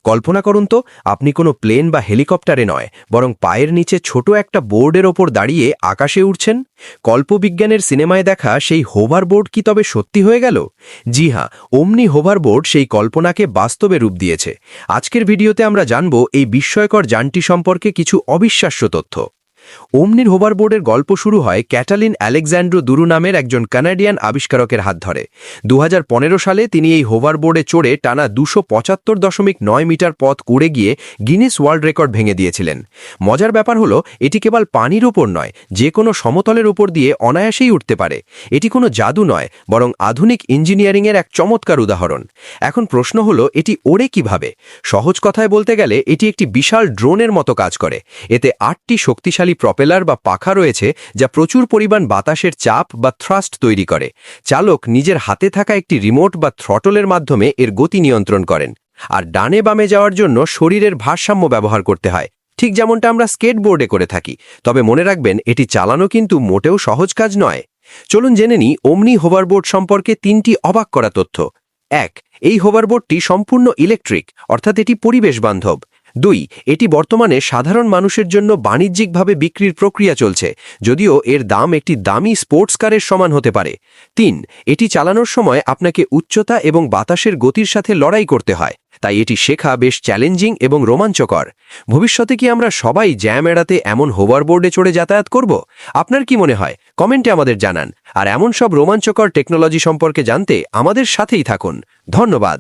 কল্পনা করুন তো, আপনি কোনো প্লেন বা হেলিকপ্টারে নয়, বরং পায়ের নিচে ছোট একটা বোর্ডের ওপর দাঁড়িয়ে আকাশে উড়ছেন। কল্পবিজ্ঞানের সিনেমায় দেখা সেই হোভারবোর্ড কি তবে সত্যি হয়ে গেল? জি হ্যাঁ, ওমনি হোভারবোর্ড সেই কল্পনাকে বাস্তবে রূপ দিয়েছে। আজকের ভিডিওতে আমরা জানব এই বিস্ময়কর যানটি সম্পর্কে কিছু অবিশ্বাস্য তথ্য। ওমনির হোভারবোর্ডের গল্প শুরু হয় ক্যাটালিন আলেকজান্ড্রো দুরু নামের একজন কানাডিয়ান আবিষ্কারকের হাত ধরে। ২০১৫ সালে তিনি এই হোভারবোর্ডে চড়ে টানা ২৭৫.৯ মিটার পথ কুড়ে গিয়ে গিনেস ওয়ার্ল্ড রেকর্ড ভেঙে দিয়েছিলেন। মজার ব্যাপার হলো, এটি কেবল পানির ওপর নয়, যে কোনো সমতলের উপর দিয়ে অনায়াসেই উঠতে পারে। এটি কোনো জাদু নয়, বরং আধুনিক ইঞ্জিনিয়ারিংয়ের এক চমৎকার উদাহরণ। এখন প্রশ্ন হলো, এটি ওড়ে কিভাবে? সহজ কথায় বলতে গেলে এটি একটি বিশাল ড্রোনের মতো কাজ করে। এতে ৮টি শক্তিশালী প্রপেলার বা পাখা রয়েছে, যা প্রচুর পরিমাণ বাতাসের চাপ বা থ্রাস্ট তৈরি করে। চালক নিজের হাতে থাকা একটি রিমোট বা থ্রটলের মাধ্যমে এর গতি নিয়ন্ত্রণ করেন। আর ডানে বামে যাওয়ার জন্য শরীরের ভারসাম্য ব্যবহার করতে হয়, ঠিক যেমনটা আমরা স্কেটবোর্ডে করে থাকি। তবে মনে রাখবেন, এটি চালানো কিন্তু মোটেও সহজ কাজ নয়। চলুন জেনে নিই ওমনি হোভারবোর্ড সম্পর্কে ৩টি অবাক করা তথ্য। ১. এই হোভারবোর্ডটি সম্পূর্ণ ইলেকট্রিক, অর্থাৎ এটি পরিবেশ বান্ধব। ২. এটি বর্তমানে সাধারণ মানুষের জন্য বাণিজ্যিকভাবে বিক্রির প্রক্রিয়া চলছে, যদিও এর দাম একটি দামি স্পোর্টস কারের সমান হতে পারে। ৩. এটি চালানোর সময় আপনাকে উচ্চতা এবং বাতাসের গতির সাথে লড়াই করতে হয়, তাই এটি শেখা বেশ চ্যালেঞ্জিং এবং রোমাঞ্চকর। ভবিষ্যতে কি আমরা সবাই জ্যাম এড়াতে এমন হোভারবোর্ডে চড়ে যাতায়াত করব? আপনার কি মনে হয়? কমেন্টে আমাদের জানান। আর এমন সব রোমাঞ্চকর টেকনোলজি সম্পর্কে জানতে আমাদের সাথেই থাকুন। ধন্যবাদ।